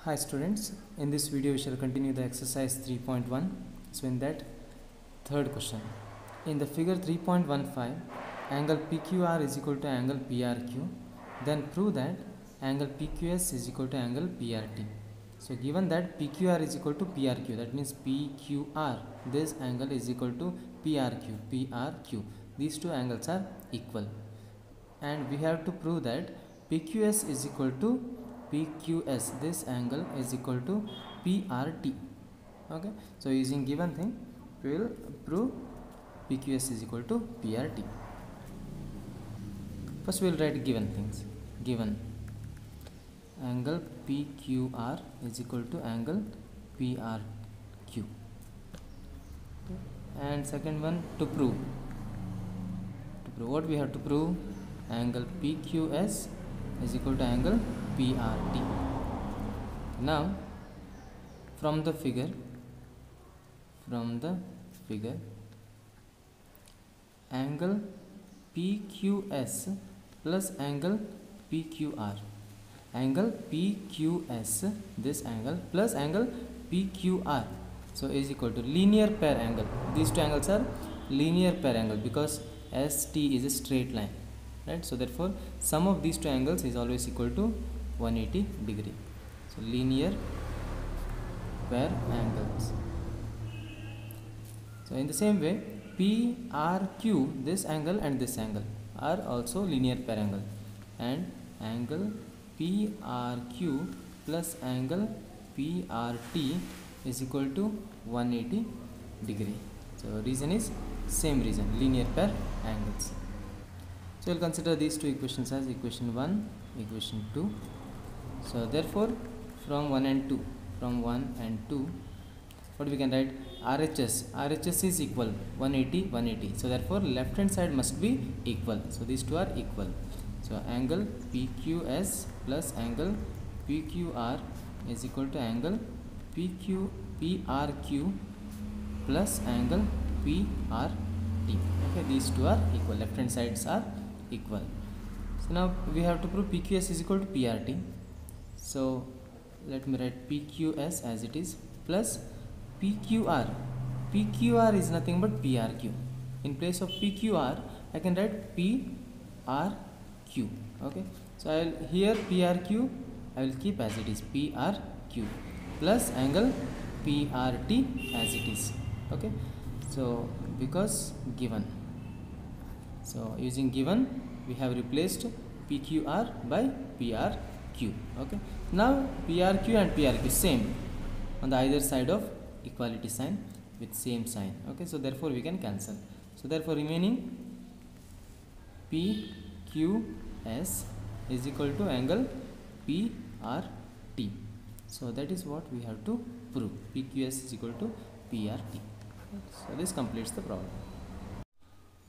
Hi students, in this video we shall continue the exercise 3.1. So in that third question, in the figure 3.15, angle PQR is equal to angle PRQ, then prove that angle PQS is equal to angle PRT. So given that PQR is equal to PRQ, that means PQR, this angle is equal to PRQ. These two angles are equal. And we have to prove that PQS is equal to PQS, this angle is equal to PRT. Okay, so using given thing we will prove PQS is equal to PRT. First we will write given things. Given angle PQR is equal to angle PRQ, and second one to prove what we have to prove, angle PQS is equal to angle PRT. Now from the figure angle PQS plus angle PQR, angle PQS, this angle, plus angle PQR, so is equal to linear pair angle. These two angles are linear pair angle because ST is a straight line, right? So therefore sum of these two angles is always equal to 180 degree. So linear pair angles. So in the same way PRQ, this angle and this angle are also linear pair angle, and angle PRQ plus angle PRT is equal to 180 degree. So reason is same reason, linear pair angles. So we'll consider these two equations as equation 1, equation 2. So therefore from 1 and 2, what we can write, RHS is equal 180. So therefore left hand side must be equal, so these two are equal. So angle PQS plus angle PQR is equal to angle PRQ plus angle PRT. Okay, these two are equal, left hand sides are equal. So now we have to prove PQS is equal to PRT. So let me write PQS as it is plus PQR is nothing but PRQ. In place of PQR I can write PRQ. Okay, so I will here PRQ I will keep as it is, PRQ plus angle PRT as it is. Okay, so because given, so using given we have replaced PQR by PRQ. Okay, now PRQ and PRQ same on the either side of equality sign with same sign. Okay, so therefore we can cancel. So therefore remaining PQS is equal to angle PRT. So that is what we have to prove, PQS is equal to PRT. So this completes the problem.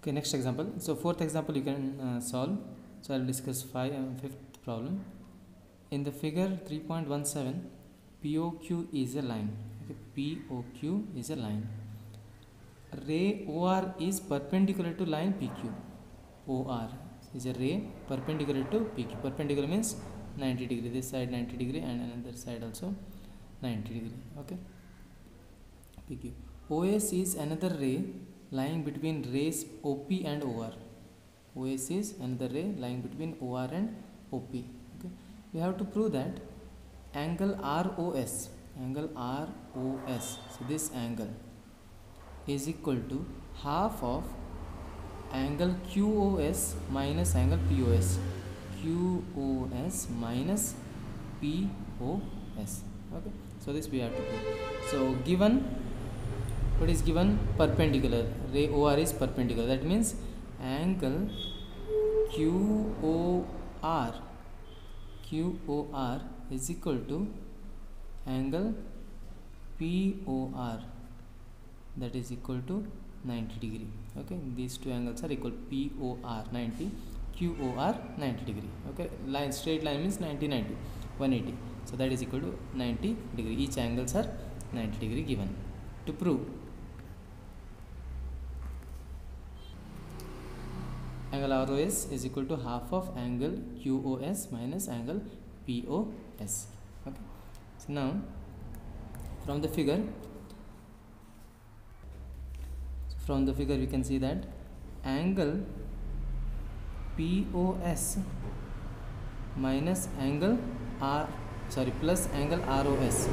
Okay, next example. So fourth example you can solve. So I will discuss fifth problem. In the figure 3.17, POQ is a line. Okay, POQ is a line. Ray OR is perpendicular to line PQ. OR is a ray perpendicular to PQ. Perpendicular means 90 degree. This side 90 degree and another side also 90 degree. Okay, PQ. OS is another ray lying between rays OP and OR. OS is another ray lying between OR and OP. Okay, we have to prove that angle ROS, so this angle is equal to half of angle QOS minus angle POS, QOS minus POS. Okay, so this we have to prove. So given, what is given? Perpendicular, ray OR is perpendicular, that means angle QOR is equal to angle POR, that is equal to 90 degree. Okay, these two angles are equal, POR 90, QOR 90 degree. Okay, line, straight line means 90, 180, so that is equal to 90 degree. Each angles are 90 degree given. To prove, angle ROS is equal to half of angle QOS minus angle POS. Okay, So now from the figure we can see that angle POS minus angle plus angle ROS,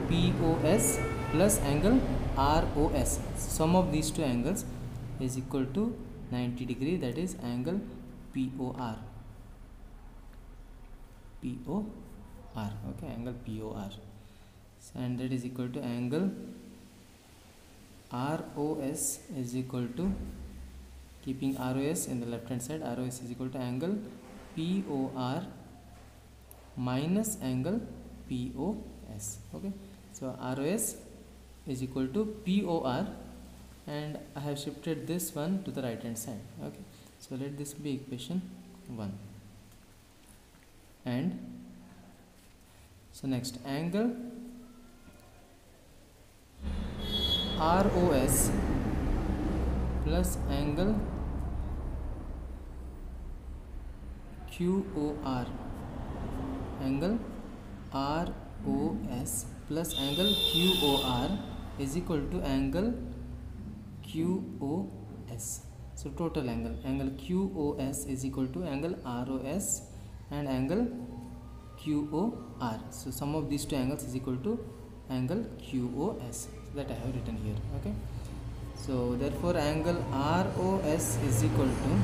POS plus angle ROS, sum of these two angles is equal to 90 degree, that is angle POR, okay, angle POR, and that is equal to angle ROS is equal to, keeping ROS in the left hand side, ROS is equal to angle POR minus angle POS. Okay, so ROS is equal to POR, and I have shifted this one to the right hand side. Okay, so let this be equation 1. And so next, angle ROS plus angle QOR, angle ROS plus angle QOR is equal to angle QOS. So total angle QOS is equal to angle ROS and angle QOR. So sum of these two angles is equal to angle QOS. So that I have written here. Okay. So therefore angle ROS is equal to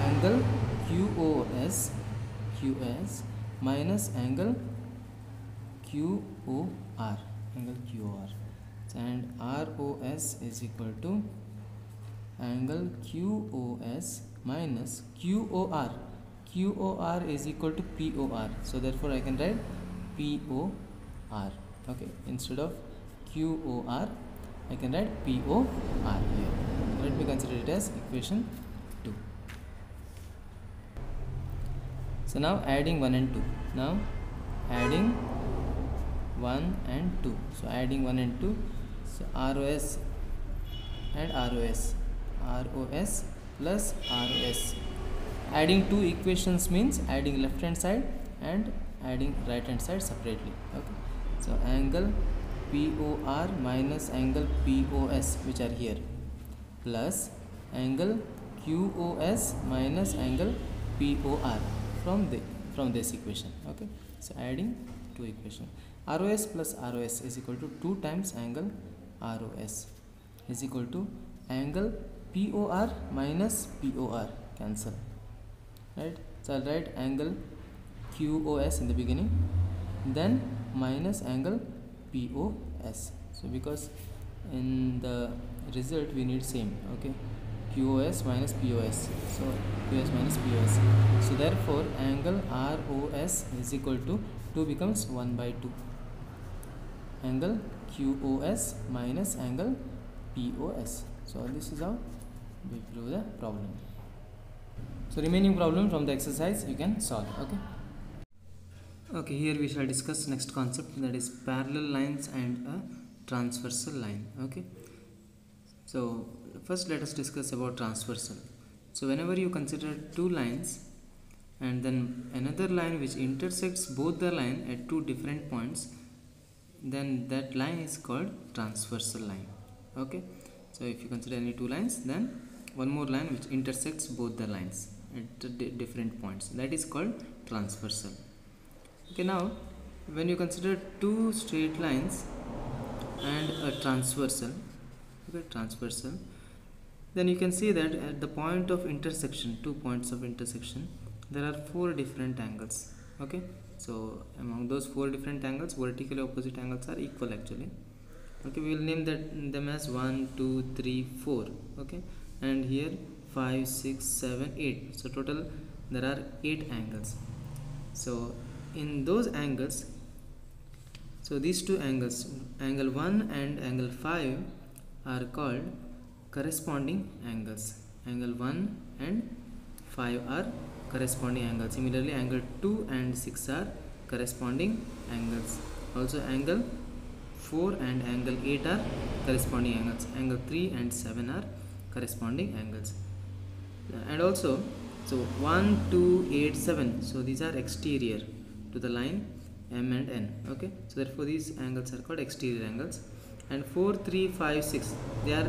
angle QOS minus angle QOR, and ROS is equal to angle QOS minus QOR. QOR is equal to POR, so therefore I can write POR. Okay, instead of QOR I can write POR here. Let me consider it as equation 2. So now adding 1 and 2. Now adding 1 and 2. So adding 1 and 2. So ROS and ROS plus ROS. Adding two equations means adding left hand side and adding right hand side separately. Okay. So angle POR minus angle POS, which are here, plus angle QOS minus angle POR from this equation. Okay, so adding two equations, ROS plus ROS is equal to 2 times angle ROS is equal to angle POR minus POR, cancel, right? So I'll write angle QOS in the beginning, then minus angle POS. So because in the result we need same, okay, QOS minus POS, so QOS minus POS. So therefore angle ROS is equal to 2 becomes 1 by 2 angle QOS minus angle POS. So this is how we prove the problem. So remaining problem from the exercise you can solve. Okay, here we shall discuss next concept, that is parallel lines and a transversal line. Okay, so first let us discuss about transversal. So whenever you consider two lines and then another line which intersects both the line at two different points, then that line is called transversal line. Okay, so if you consider any two lines, then one more line which intersects both the lines at different points, that is called transversal. Okay, now when you consider two straight lines and a transversal, okay, transversal, then you can see that at the point of intersection, 2 points of intersection, there are 4 different angles. Okay, so among those 4 different angles, vertically opposite angles are equal actually. Okay, we will name them as 1, 2, 3, 4. Okay, and here 5, 6, 7, 8. So total there are 8 angles. So in those angles, so these two angles, angle 1 and angle 5, are called corresponding angles. Angle 1 and 5 are corresponding angles. Similarly, angle 2 and 6 are corresponding angles. Also angle 4 and angle 8 are corresponding angles. Angle 3 and 7 are corresponding angles. And also, so 1, 2, 8, 7, so these are exterior to the line, M and N. Okay, so therefore these angles are called exterior angles. And 4, 3, 5, 6, they are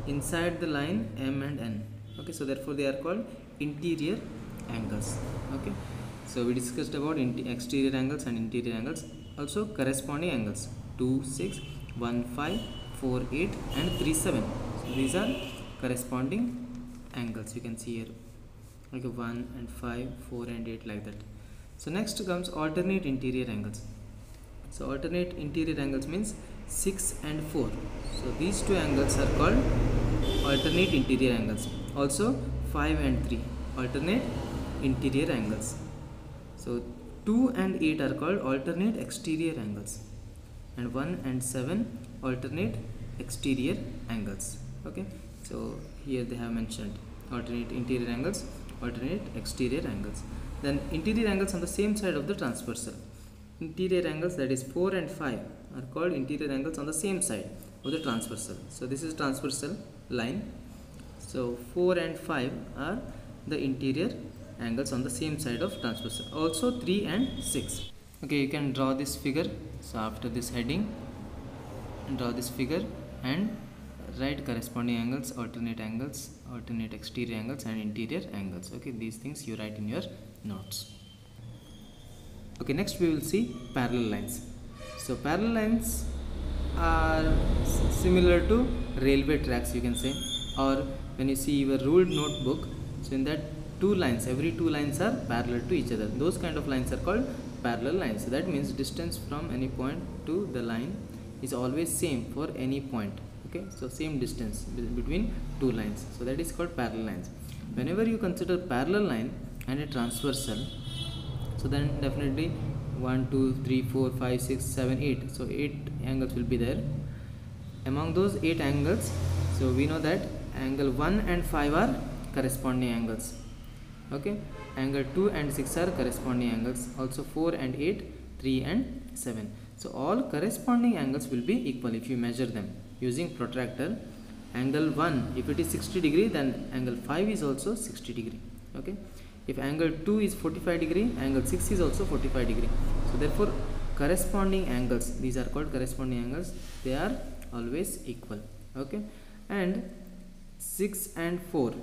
inside the line M and N. Okay, so therefore they are called interior angles. Okay, so we discussed about exterior angles and interior angles. Also corresponding angles 2, 6, 1, 5, 4, 8 and 3, 7. So these are corresponding angles. You can see here, okay, 1 and 5, 4 and 8, like that. So next comes alternate interior angles. So alternate interior angles means 6 and 4. So these two angles are called alternate interior angles. Also 5 and 3, alternate interior angles. So 2 and 8 are called alternate exterior angles, and 1 and 7 alternate exterior angles. Okay, so here they have mentioned alternate interior angles, alternate exterior angles. Then interior angles on the same side of the transversal. Interior angles, that is 4 and 5, are called interior angles on the same side of the transversal. So this is transversal line. So 4 and 5 are the interior angles on the same side of transversal. Also 3 and 6. Okay, you can draw this figure. So after this heading, draw this figure and write corresponding angles, alternate exterior angles and interior angles. Okay, these things you write in your notes. Okay, next we will see parallel lines. So parallel lines are similar to railway tracks, you can say, or when you see your ruled notebook, so in that every two lines are parallel to each other. Those kind of lines are called parallel lines. So that means distance from any point to the line is always same for any point. Okay, so same distance between two lines, so that is called parallel lines. Whenever you consider parallel line and a transversal, so then definitely 1, 2, 3, 4, 5, 6, 7, 8. So 8 angles will be there. Among those 8 angles, so we know that angle 1 and 5 are corresponding angles. Okay, angle 2 and 6 are corresponding angles. Also 4 and 8, 3 and 7. So all corresponding angles will be equal if you measure them using protractor. Angle 1, if it is 60 degree, then angle 5 is also 60 degree. Okay, if angle 2 is 45 degree, angle 6 is also 45 degree. So therefore corresponding angles, these are called corresponding angles, they are always equal. Okay, and 6 and 4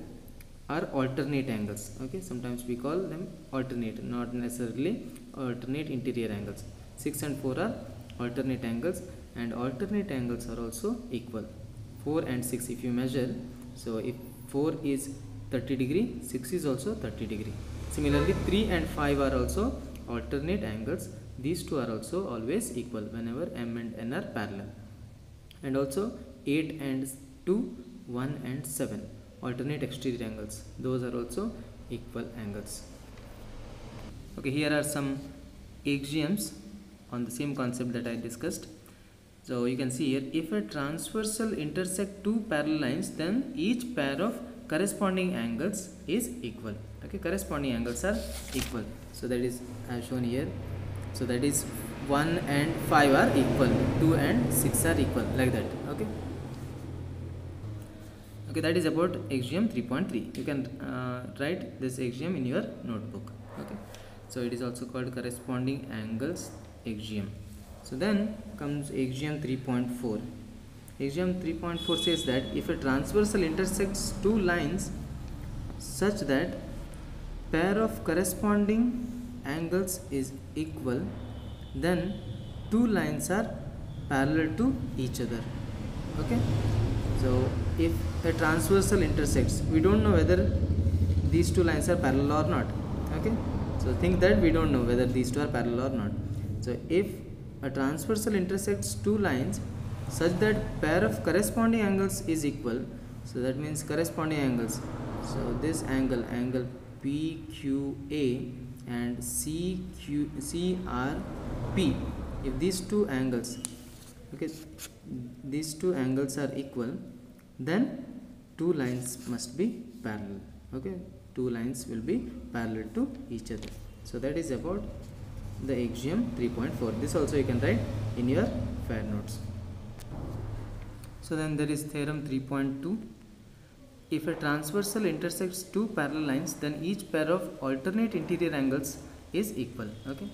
are alternate angles. Okay, sometimes we call them alternate, not necessarily alternate interior angles. 6 and 4 are alternate angles, and alternate angles are also equal. 4 and 6 if you measure, so if 4 is 30 degree, 6 is also 30 degree. Similarly 3 and 5 are also alternate angles. These two are also always equal whenever M and N are parallel. And also 8 and 2, 1 and 7 alternate exterior angles, those are also equal angles. Okay, here are some axioms on the same concept that I discussed. So you can see here, if a transversal intersect two parallel lines, then each pair of corresponding angles is equal. Okay, corresponding angles are equal. So that is as shown here. So that is 1 and 5 are equal, 2 and 6 are equal, like that. Okay. Okay, that is about axiom 3.3. You can write this axiom in your notebook. Okay, so it is also called corresponding angles axiom. So then comes axiom 3.4. Axiom 3.4 says that if a transversal intersects two lines such that pair of corresponding angles is equal, then two lines are parallel to each other. Okay, so if a transversal intersects, we don't know whether these two lines are parallel or not. Okay, so think that we don't know whether these two are parallel or not. So if a transversal intersects two lines such that pair of corresponding angles is equal, so that means corresponding angles, so this angle PQA and CRP, if these two angles, okay, these two angles are equal, then two lines must be parallel. Okay, two lines will be parallel to each other. So that is about the axiom 3.4. This also you can write in your fair notes. So then there is theorem 3.2. If a transversal intersects two parallel lines, then each pair of alternate interior angles is equal. Okay,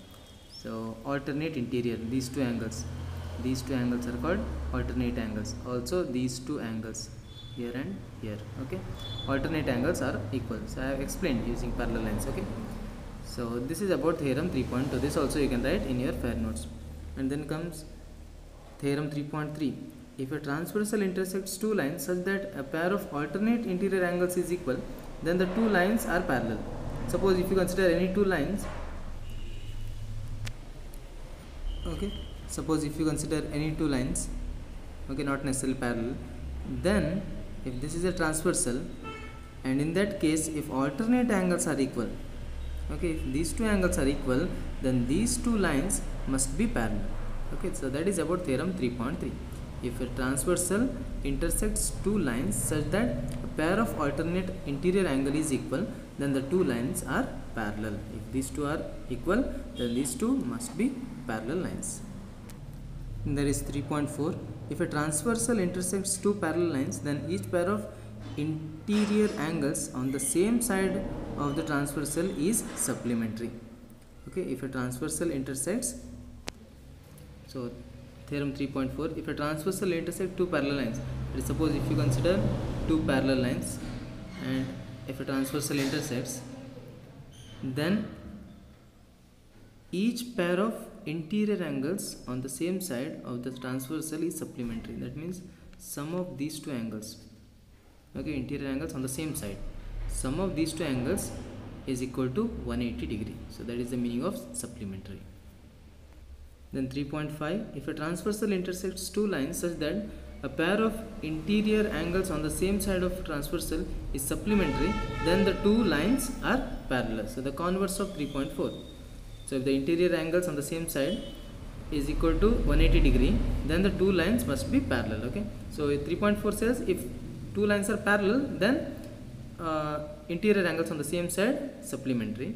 So alternate interior, these two angles are called alternate angles. Also these two angles here and here, okay, alternate angles are equal. So I have explained using parallel lines, okay. So this is about theorem 3.2. This also you can write in your fair notes. And then comes theorem 3.3. If a transversal intersects two lines such that a pair of alternate interior angles is equal, then the two lines are parallel. Suppose if you consider any two lines, okay, suppose if you consider any two lines, okay, not necessarily parallel, then if this is a transversal, and in that case if alternate angles are equal, okay, if these two angles are equal, then these two lines must be parallel, okay. So that is about theorem 3.3. If a transversal intersects two lines such that a pair of alternate interior angle is equal, then the two lines are parallel. If these two are equal, then these two must be parallel lines. And there is 3.4. If a transversal intersects two parallel lines, then each pair of interior angles on the same side of the transversal is supplementary, okay. If a transversal intersects, so theorem 3.4, if a transversal intersects two parallel lines, suppose if you consider two parallel lines, and if a transversal intersects, then each pair of interior angles on the same side of the transversal is supplementary. That means sum of these two angles, okay, interior angles on the same side, sum of these two angles is equal to 180 degree. So that is the meaning of supplementary. Then 3.5, if a transversal intersects two lines such that a pair of interior angles on the same side of transversal is supplementary, then the two lines are parallel. So the converse of 3.4. So if the interior angles on the same side is equal to 180 degree, then the two lines must be parallel, okay. So 3.4 says if two lines are parallel, then interior angles on the same side supplementary.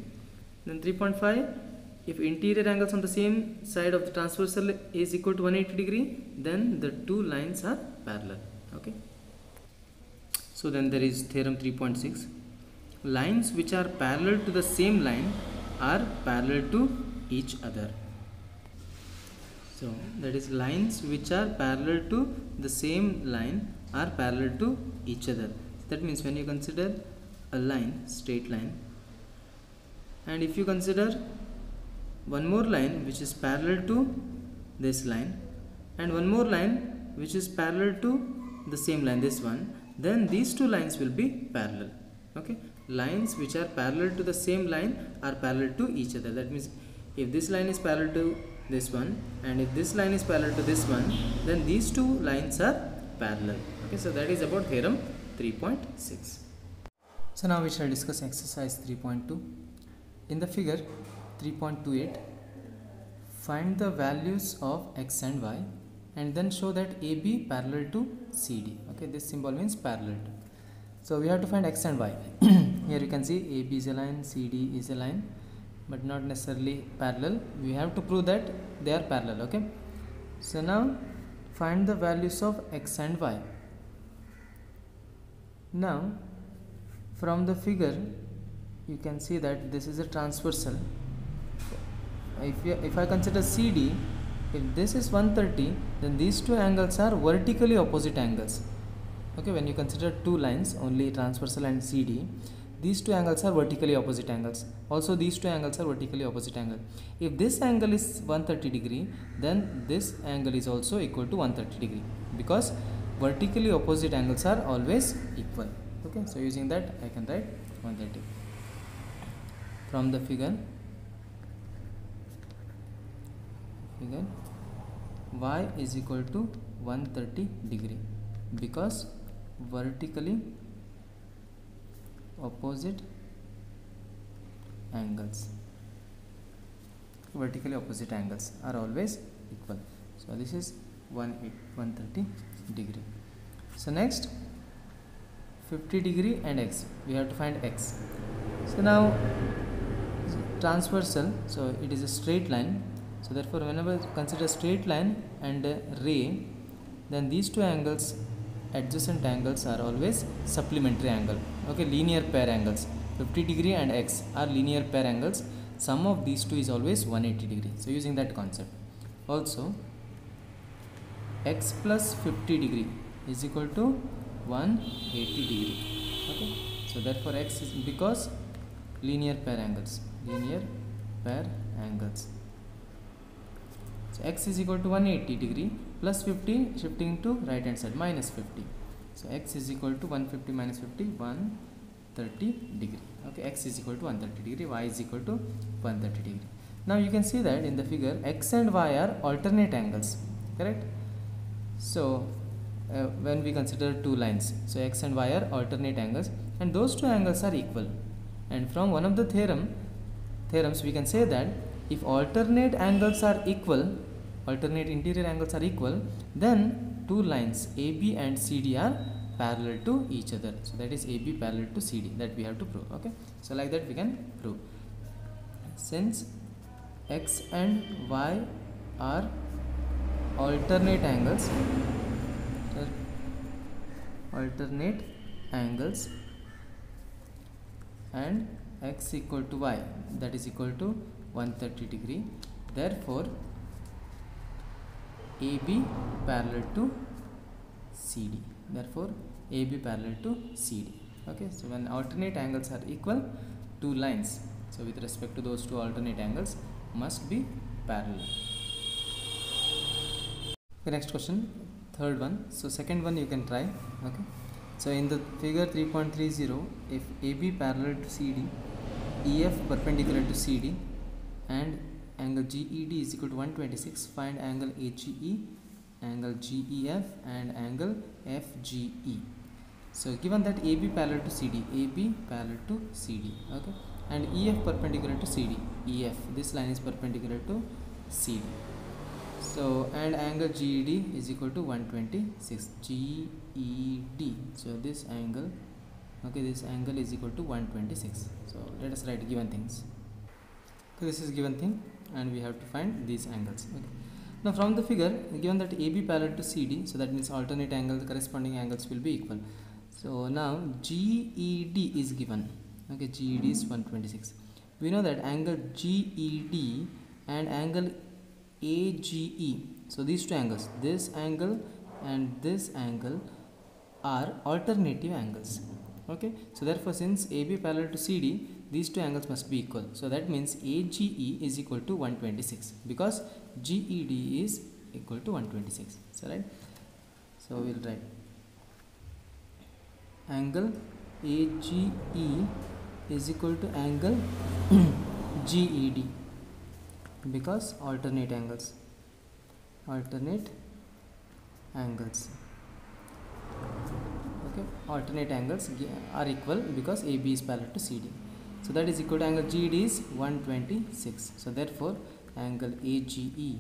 Then 3.5, if interior angles on the same side of the transversal is equal to 180 degree, then the two lines are parallel, okay. So then there is theorem 3.6. Lines which are parallel to the same line are parallel to each other. So that is, lines which are parallel to the same line are parallel to each other. That means when you consider a line, straight line, and if you consider one more line which is parallel to this line, and one more line which is parallel to the same line, this one, then these two lines will be parallel, okay. Lines which are parallel to the same line are parallel to each other. That means if this line is parallel to this one, and if this line is parallel to this one, then these two lines are parallel, okay. So that is about theorem 3.6. So now we shall discuss exercise 3.2. In the figure 3.28, find the values of x and y and then show that AB parallel to CD, okay. This symbol means parallel to. So we have to find x and y. Here you can see AB is a line, CD is a line, but not necessarily parallel. We have to prove that they are parallel, okay. So now find the values of x and y. Now from the figure you can see that this is a transversal. If I consider CD, if this is 130, then these two angles are vertically opposite angles, okay. When you consider two lines, only transversal and CD, these two angles are vertically opposite angles. Also these two angles are vertically opposite angle. If this angle is 130 degree, then this angle is also equal to 130 degree, because vertically opposite angles are always equal, okay. So using that I can write 130. From the figure y is equal to 130 degree, because vertically opposite angles are always equal. So this is 130 degree. So next 50 degree and x, we have to find x. So now transversal, so it is a straight line. So therefore whenever consider straight line and ray, then these two angles, adjacent angles, are always supplementary angle, okay. Linear pair angles. 50 degree and x are linear pair angles. sum of these two is always 180 degree. So using that concept, also x plus 50 degree is equal to 180 degree. Okay, so therefore x is, because linear pair angles, so x is equal to 180 degree plus 50, shifting to right hand side, minus 50. So x is equal to 150 minus 50, 130 degree. Okay, x is equal to 130 degree, y is equal to 130 degree. Now you can see that in the figure x and y are alternate angles, correct? So when we consider two lines, so x and y are alternate angles, and those two angles are equal. And from one of the theorems we can say that if alternate angles are equal, alternate interior angles are equal, then two lines AB and CD are parallel to each other. So that is AB parallel to CD, that we have to prove. Okay, so like that we can prove. Since x and y are alternate angles, and x equal to y, that is equal to 130 degree, therefore AB parallel to CD, okay. So when alternate angles are equal, two lines, so with respect to those two alternate angles, must be parallel. Okay, next question, third one. So second one you can try. Okay, so in the figure 3.30, if AB parallel to CD, EF perpendicular to CD, and angle GED is equal to 126, find angle AGE, angle GEF, and angle FGE. So given that AB parallel to CD, okay, and EF perpendicular to CD, this line is perpendicular to CD. So and angle GED is equal to 126, GED. So this angle, okay, this angle is equal to 126. So let us write given things. So this is given thing, and we have to find these angles. Okay. Now from the figure, given that AB parallel to CD, so that means alternate angles, the corresponding angles will be equal. So now GED is given. Okay, GED is 126. We know that angle GED and angle AGE, so these two angles, this angle and this angle, are alternative angles. Okay, so therefore since AB parallel to CD, these two angles must be equal. So that means AGE is equal to 126, because GED is equal to 126. So right, so we will write angle AGE is equal to angle GED, because alternate angles, okay, alternate angles are equal because AB is parallel to CD. So that is equal to angle GED is 126. So therefore angle AGE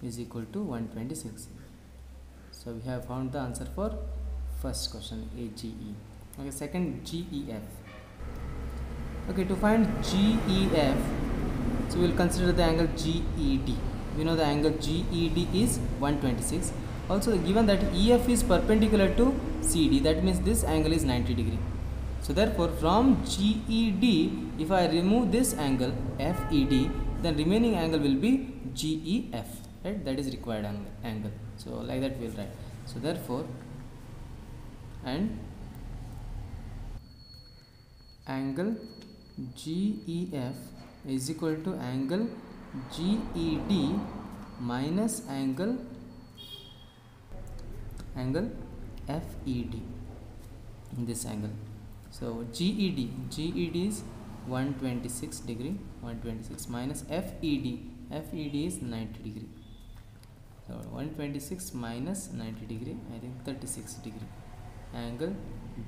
is equal to 126. So we have found the answer for first question, AGE. Okay, second, GEF. Okay, to find GEF, so we will consider the angle GED. We know the angle GED is 126. Also given that EF is perpendicular to CD, that means this angle is 90 degree. So therefore from GED, if I remove this angle FED, then remaining angle will be GEF, right? That is required angle. So like that we will write. So therefore, and angle GEF is equal to angle GED minus angle FED, this angle. So GED is 126 degree, 126 minus FED is 90 degree. So 126 minus 90 degree, I think 36 degree. Angle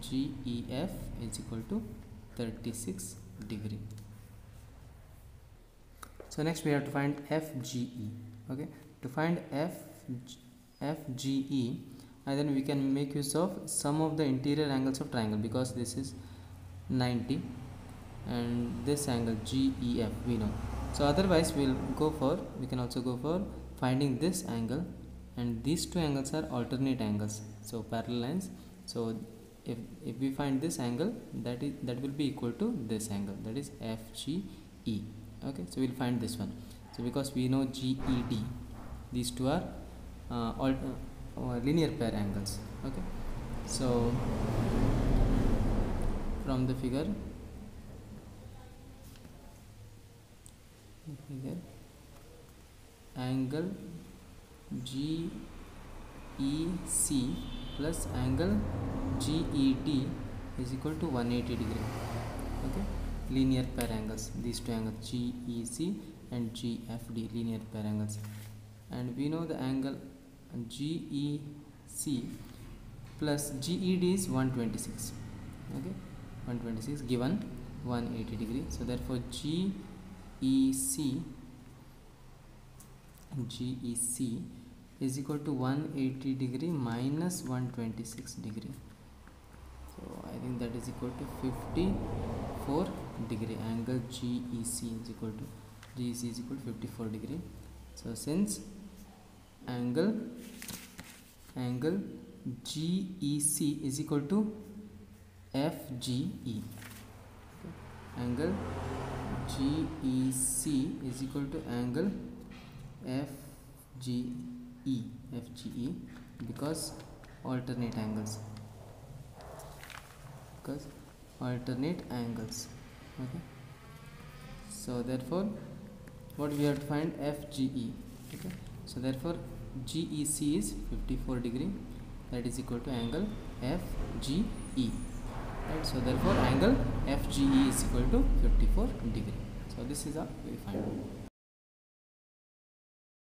GEF is equal to 36 degree. So next we have to find FGE. Okay, to find FGE, and then we can make use of sum of the interior angles of triangle, because this is 90 and this angle GEF we know. So otherwise we can also go for finding this angle, and these two angles are alternate angles, so parallel lines. So if we find this angle, that will be equal to this angle, that is FGE. Okay, so we'll find this one. So because we know GED, these two are linear pair angles. Okay, so from the figure angle GEC plus angle GED is equal to 180 degree. Okay, linear pair angles, these two angles GEC and GFD, linear pair angles. And we know the angle GEC plus GED is 126. Okay, 126 given 180 degree. So therefore GEC is equal to 180 degree minus 126 degree. So I think that is equal to 54 degree. Angle GEC is equal to 54 degree. So since angle GEC is equal to FGE, okay. Angle GEC is equal to angle FGE because alternate angles. Okay, so therefore what we have to find FGE. Okay, so therefore GEC is 54 degree, that is equal to angle FGE, right? So therefore angle FGE is equal to 54 degree. So this is how we find.